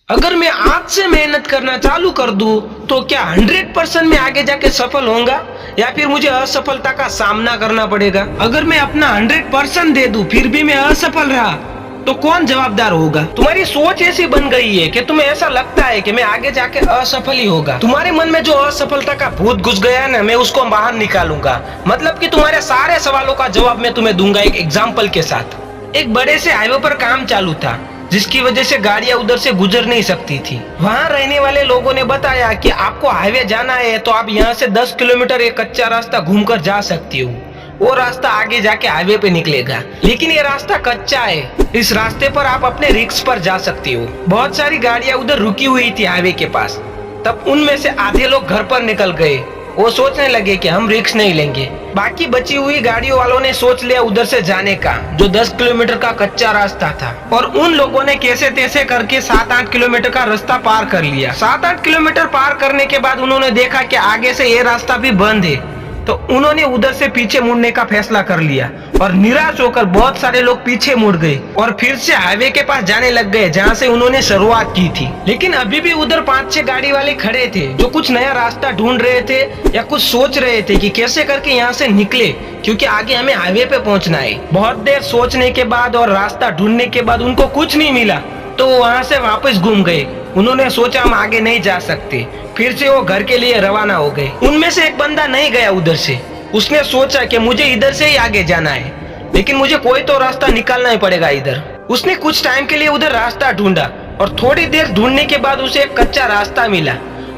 अगर मैं आज से मेहनत करना चालू कर दूं, तो क्या 100% मैं आगे जाके सफल होऊंगा या फिर मुझे असफलता का सामना करना पड़ेगा? अगर मैं अपना 100% दे दूं फिर भी मैं असफल रहा तो कौन जवाबदार होगा? तुम्हारी सोच ऐसी बन गई है कि तुम्हें ऐसा लगता है कि मैं आगे जाके असफल ही होगा। तुम्हारे मन में जो असफलता का भूत घुस गया है ना, मैं उसको बाहर निकालूंगा। मतलब कि तुम्हारे सारे सवालों का जवाब मैं तुम्हें दूंगा एक एग्जाम्पल के साथ। एक बड़े से हाईवे पर काम चालू था, जिसकी वजह से गाड़ियां उधर से गुजर नहीं सकती थी। वहाँ रहने वाले लोगों ने बताया कि आपको हाईवे जाना है तो आप यहाँ से 10 किलोमीटर एक कच्चा रास्ता घूमकर जा सकती हो। वो रास्ता आगे जाके हाईवे पे निकलेगा, लेकिन ये रास्ता कच्चा है। इस रास्ते पर आप अपने रिक्स पर जा सकती हो। बहुत सारी गाड़ियां उधर रुकी हुई थी हाईवे के पास। तब उनमें से आधे लोग घर पर निकल गए। वो सोचने लगे कि हम रिक्स नहीं लेंगे। बाकी बची हुई गाड़ियों वालों ने सोच लिया उधर से जाने का, जो 10 किलोमीटर का कच्चा रास्ता था। और उन लोगों ने कैसे तैसे करके 7-8 किलोमीटर का रास्ता पार कर लिया। 7-8 किलोमीटर पार करने के बाद उन्होंने देखा कि आगे से ये रास्ता भी बंद है, तो उन्होंने उधर से पीछे मुड़ने का फैसला कर लिया। और निराश होकर बहुत सारे लोग पीछे मुड़ गए और फिर से हाईवे के पास जाने लग गए, जहाँ से उन्होंने शुरुआत की थी। लेकिन अभी भी उधर 5-6 गाड़ी वाले खड़े थे, जो कुछ नया रास्ता ढूंढ रहे थे या कुछ सोच रहे थे कि कैसे करके यहाँ से निकले, क्योंकि आगे हमें हाईवे पे पहुँचना है। बहुत देर सोचने के बाद और रास्ता ढूंढने के बाद उनको कुछ नहीं मिला, तो वहाँ से वापस घूम गए। उन्होंने सोचा हम आगे नहीं जा सकते, फिर से वो घर के लिए रवाना हो गए। उनमें से एक बंदा नहीं गया उधर से। उसने सोचा कि मुझे इधर से ही आगे जाना है, लेकिन मुझे कोई तो रास्ता निकालना ही पड़ेगा इधर। उसने कुछ टाइम के लिए उधर रास्ता ढूंढा और थोड़ी देर ढूंढने के बाद उसे एक कच्चा रास्ता मिला,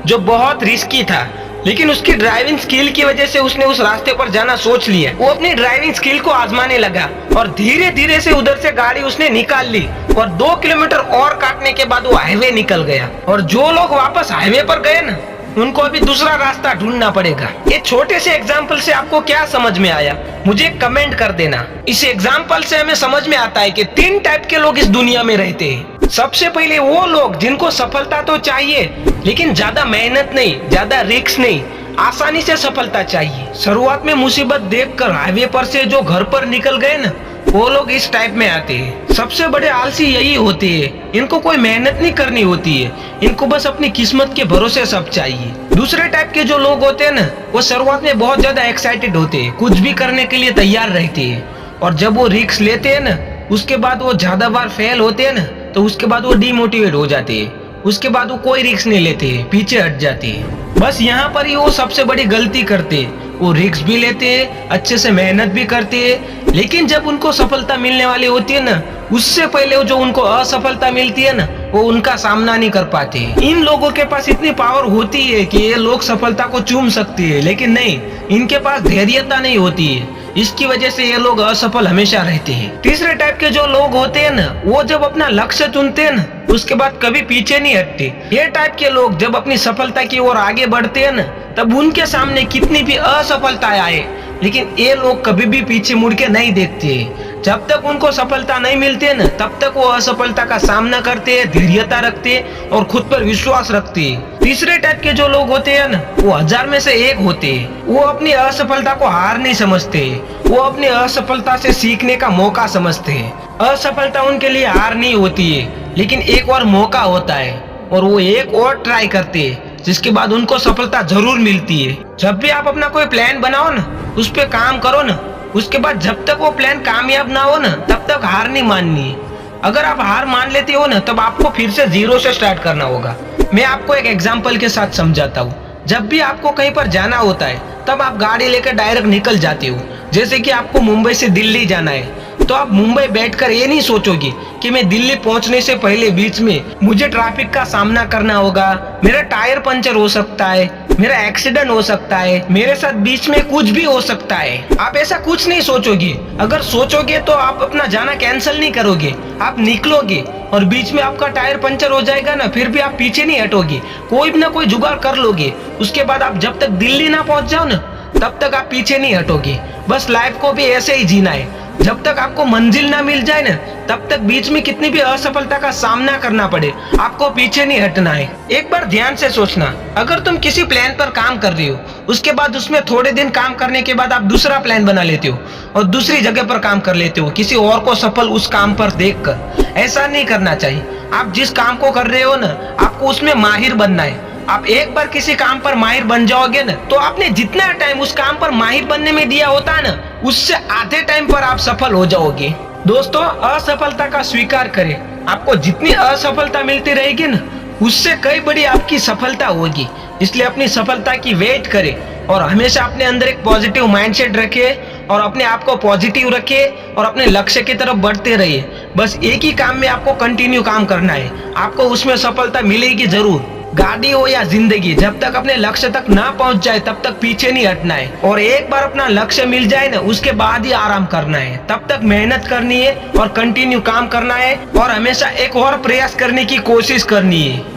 जो बहुत रिस्की था। लेकिन उसकी ड्राइविंग स्किल की वजह से उसने उस रास्ते पर जाना सोच लिया। वो अपनी ड्राइविंग स्किल को आजमाने लगा और धीरे धीरे से उधर से गाड़ी उसने निकाल ली और 2 किलोमीटर और काटने के बाद वो हाईवे निकल गया। और जो लोग वापस हाईवे पर गए ना, उनको अभी दूसरा रास्ता ढूंढना पड़ेगा। ये छोटे से एग्जाम्पल से आपको क्या समझ में आया, मुझे कमेंट कर देना। इस एग्जाम्पल से हमें समझ में आता है कि 3 टाइप के लोग इस दुनिया में रहते हैं। सबसे पहले वो लोग जिनको सफलता तो चाहिए, लेकिन ज्यादा मेहनत नहीं, ज्यादा रिस्क नहीं, आसानी से सफलता चाहिए। शुरुआत में मुसीबत देखकर हाईवे पर से जो घर पर निकल गए ना, वो लोग इस टाइप में आते हैं। सबसे बड़े आलसी यही होते हैं, इनको कोई मेहनत नहीं करनी होती है, इनको बस अपनी किस्मत के भरोसे सब चाहिए। दूसरे टाइप के जो लोग होते हैं ना, वो शुरुआत में बहुत ज्यादा एक्साइटेड होते हैं, कुछ भी करने के लिए तैयार रहते हैं। और जब वो रिस्क लेते हैं ना, उसके बाद वो ज्यादा बार फेल होते हैं ना, तो उसके बाद वो डिमोटिवेट हो जाते हैं। उसके बाद वो कोई रिस्क नहीं लेते हैं, पीछे हट जाते हैं। बस यहाँ पर ही वो सबसे बड़ी गलती करते हैं। वो रिस्क भी लेते हैं, अच्छे से मेहनत भी करते हैं, लेकिन जब उनको सफलता मिलने वाली होती है ना, उससे पहले जो उनको असफलता मिलती है ना, वो उनका सामना नहीं कर पाते। इन लोगों के पास इतनी पावर होती है कि ये लोग सफलता को चूम सकते हैं, लेकिन नहीं, इनके पास धैर्यता नहीं होती है। इसकी वजह से ये लोग असफल हमेशा रहते हैं। तीसरे टाइप के जो लोग होते हैं ना, वो जब अपना लक्ष्य चुनते हैं ना, उसके बाद कभी पीछे नहीं हटते। ये टाइप के लोग जब अपनी सफलता की ओर आगे बढ़ते हैं ना, तब उनके सामने कितनी भी असफलताएं आए, लेकिन ये लोग कभी भी पीछे मुड़ के नहीं देखते। जब तक उनको सफलता नहीं मिलती है ना, तब तक वो असफलता का सामना करते हैं, धैर्यता रखते हैं और खुद पर विश्वास रखते हैं। तीसरे टाइप के जो लोग होते हैं ना, वो 1000 में से 1 होते हैं। वो अपनी असफलता को हार नहीं समझते, वो अपनी असफलता से सीखने का मौका समझते हैं। असफलता उनके लिए हार नहीं होती है, लेकिन एक और मौका होता है, और वो एक और ट्राई करते हैं, जिसके बाद उनको सफलता जरूर मिलती है। जब भी आप अपना कोई प्लान बनाओ ना, उस पे काम करो ना, उसके बाद जब तक वो प्लान कामयाब ना हो ना, तब तक हार नहीं माननी है। अगर आप हार मान लेते हो ना, तब आपको फिर से 0 से स्टार्ट करना होगा। मैं आपको एक एग्जांपल के साथ समझाता हूँ। जब भी आपको कहीं पर जाना होता है, तब आप गाड़ी लेकर डायरेक्ट निकल जाते हो। जैसे कि आपको मुंबई से दिल्ली जाना है, तो आप मुंबई बैठकर ये नहीं सोचोगे कि मैं दिल्ली पहुंचने से पहले बीच में मुझे ट्रैफिक का सामना करना होगा, मेरा टायर पंचर हो सकता है, मेरा एक्सीडेंट हो सकता है, मेरे साथ बीच में कुछ भी हो सकता है। आप ऐसा कुछ नहीं सोचोगे। अगर सोचोगे तो आप अपना जाना कैंसिल नहीं करोगे, आप निकलोगे और बीच में आपका टायर पंचर हो जाएगा ना, फिर भी आप पीछे नहीं हटोगे, कोई ना कोई जुगाड़ कर लोगे। उसके बाद आप जब तक दिल्ली ना पहुंच जाओ ना, तब तक आप पीछे नहीं हटोगे। बस लाइफ को भी ऐसे ही जीना है। जब तक आपको मंजिल ना मिल जाए ना, तब तक बीच में कितनी भी असफलता का सामना करना पड़े, आपको पीछे नहीं हटना है। एक बार ध्यान से सोचना, अगर तुम किसी प्लान पर काम कर रही हो, उसके बाद उसमें थोड़े दिन काम करने के बाद आप दूसरा प्लान बना लेते हो और दूसरी जगह पर काम कर लेते हो, किसी और को सफल उस काम पर देखकर। ऐसा नहीं करना चाहिए। आप जिस काम को कर रहे हो ना, आपको उसमें माहिर बनना है। आप एक बार किसी काम पर माहिर बन जाओगे ना, तो आपने जितना टाइम उस काम पर माहिर बनने में दिया होता है ना, उससे आधे टाइम पर आप सफल हो जाओगे। दोस्तों, असफलता का स्वीकार करें। आपको जितनी असफलता मिलती रहेगी ना, उससे कई बड़ी आपकी सफलता होगी। इसलिए अपनी सफलता की वेट करें और हमेशा अपने अंदर एक पॉजिटिव माइंडसेट रखें और अपने आप को पॉजिटिव रखें और अपने लक्ष्य की तरफ बढ़ते रहिए। बस एक ही काम में आपको कंटिन्यू काम करना है, आपको उसमें सफलता मिलेगी जरूर। गाड़ी हो या जिंदगी, जब तक अपने लक्ष्य तक ना पहुंच जाए तब तक पीछे नहीं हटना है। और एक बार अपना लक्ष्य मिल जाए ना, उसके बाद ही आराम करना है। तब तक मेहनत करनी है और कंटिन्यू काम करना है और हमेशा एक और प्रयास करने की कोशिश करनी है।